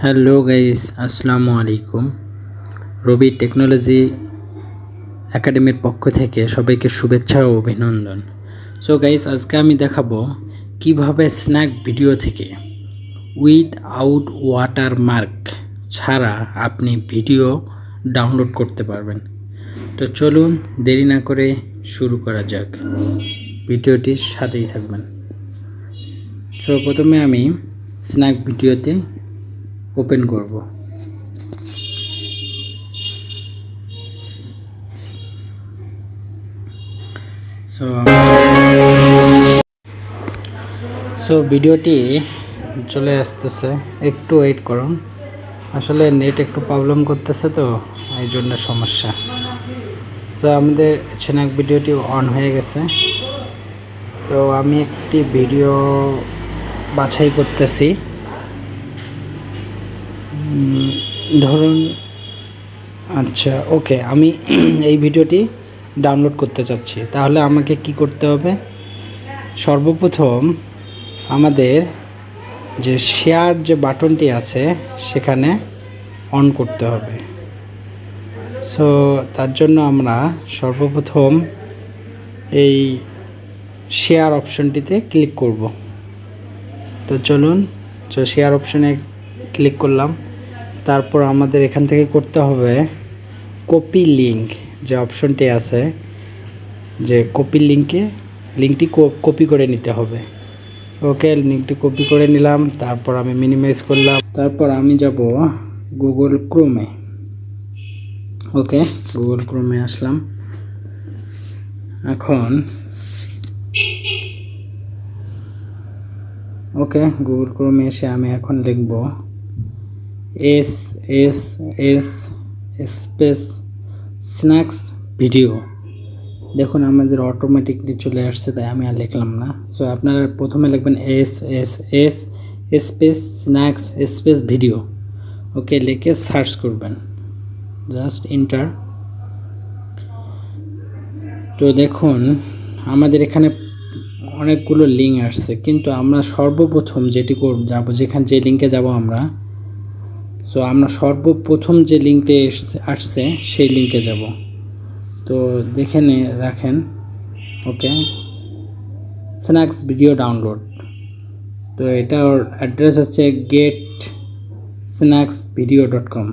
Hello guys, আসসালামু আলাইকুম। রবি technology একাডেমির পক্ষ থেকে সবাইকে শুভেচ্ছা ও অভিনন্দন। সো গাইস, আজকে আমি দেখাবো কিভাবে স্ন্যাক ভিডিও থেকে উইথআউট ওয়াটারমার্ক ছাড়া আপনি ভিডিও ডাউনলোড করতে পারবেন। তো চলুন দেরি না করে শুরু করা যাক, ভিডিওটির সাথেই থাকবেন। সো প্রথমে আমি স্ন্যাক ভিডিওতে ওপেন করব। সো ভিডিওটি চলে আসতেছে, একটু ওয়েট করুন। আসলে নেট একটু প্রবলেম করতেছে, তো এই জন্য সমস্যা। সো আমাদের স্ন্যাক ভিডিওটি অন হয়ে গেছে। তো আমি একটি ভিডিও বাছাই করতেছি। ধরুন, আচ্ছা ওকে, আমি এই ভিডিওটি ডাউনলোড করতে চাচ্ছি। তাহলে আমাকে কি করতে হবে? সর্বপ্রথম আমাদের যে শেয়ার যে বাটনটি আছে সেখানে অন করতে হবে। সো তার জন্য আমরা সর্বপ্রথম এই শেয়ার অপশনটিতে ক্লিক করব। তো চলুন, তো শেয়ার অপশনে ক্লিক করলাম। তারপর আমাদের এখান থেকে করতে হবে কপি লিঙ্ক, যে অপশনটি আছে, যে কপি লিঙ্কটি কপি করে নিতে হবে। ওকে, লিঙ্কটি কপি করে নিলাম। তারপর আমি মিনিমাইজ করলাম। তারপর আমি যাব গুগল ক্রোমে। ওকে, গুগল ক্রোমে আসলাম। এখন ওকে, গুগল ক্রোমে এসে আমি এখন লিখব স্পেস স্ন্যাক্স ভিডিও। দেখুন আমাদের অটোমেটিকলি চলে আসছে, তাই আমি আর লিখলাম না। সো আপনারা প্রথমে লিখবেন স্পেস স্ন্যাক্স স্পেস ভিডিও। ওকে, লিখে সার্চ করবেন, জাস্ট এন্টার। তো দেখুন আমাদের এখানে অনেকগুলো লিঙ্ক আসছে, কিন্তু আমরা সর্বপ্রথম যেটি যাব, যে লিঙ্কে যাব আমরা, সো আমরা সর্বপ্রথম যে লিঙ্কটি আসছে সেই লিঙ্কে যাব। তো দেখে রাখেন। ওকে, স্ন্যাক্স ভিডিও ডাউনলোড। তো এটার অ্যাড্রেস হচ্ছে getsnacksvideo.com।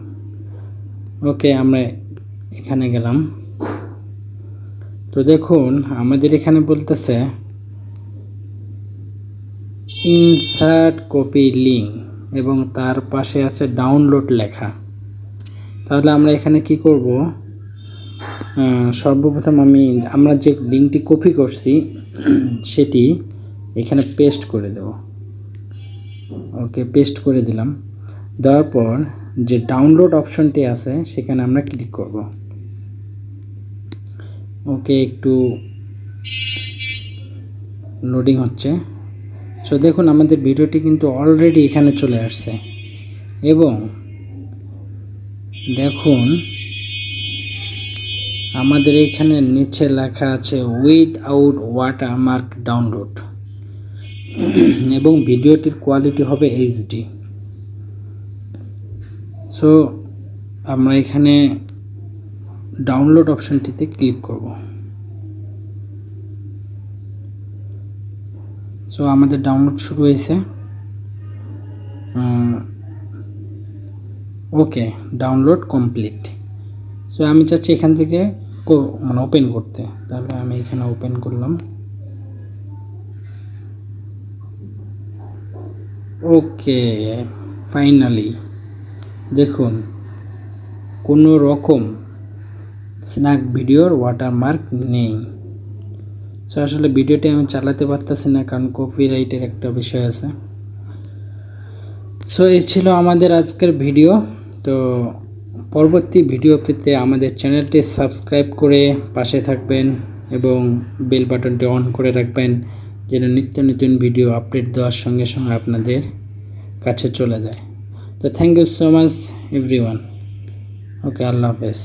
ওকে, আমরা এখানে গেলাম। তো দেখুন আমাদের এখানে বলতেছে ইনসার্ট কপি লিঙ্ক এবং তার পাশে আছে ডাউনলোড লেখা। তাহলে আমরা এখানে কি করব? সর্বপ্রথম আমরা যে লিঙ্কটি কপি করছি সেটি এখানে পেস্ট করে দেব। ওকে, পেস্ট করে দিলাম। দেওয়ার পর যে ডাউনলোড অপশনটি আছে সেখানে আমরা ক্লিক করব। ওকে, একটু লোডিং হচ্ছে। সো দেখুন আমাদের ভিডিওটি কিন্তু অলরেডি এখানে চলে আসছে, এবং দেখুন আমাদের এখানে নিচে লেখা আছে উইথআউট ওয়াটারমার্ক ডাউনলোড, এবং ভিডিওটির কোয়ালিটি হবে এইচডি। সো আমরা এখানে ডাউনলোড অপশনটিতে ক্লিক করব। সো আমাদের ডাউনলোড শুরু হয়েছে। ওকে, ডাউনলোড কমপ্লিট। সো আমি চাচ্ছি এখান থেকে ওপেন করতে। তাহলে আমি এখানে ওপেন করলাম। ওকে, ফাইনালি দেখুন কোনো রকম স্ন্যাক ভিডিওর ওয়াটারমার্ক নেই। সো আসলে ভিডিওটি আমি চালাতে পারতেছি না, কারণ কপিরাইটের একটা বিষয় আছে। সো এই ছিল আমাদের আজকের ভিডিও। তো পরবর্তী ভিডিও পেতে আমাদের চ্যানেলটি সাবস্ক্রাইব করে পাশে থাকবেন এবং বেল বাটনটি অন করে রাখবেন, যেন নিত্য নতুন ভিডিও আপডেট দেওয়ার সঙ্গে সঙ্গে আপনাদের কাছে চলে যায়। তো thank you so much everyone. Okay, আল্লাহ হাফেজ।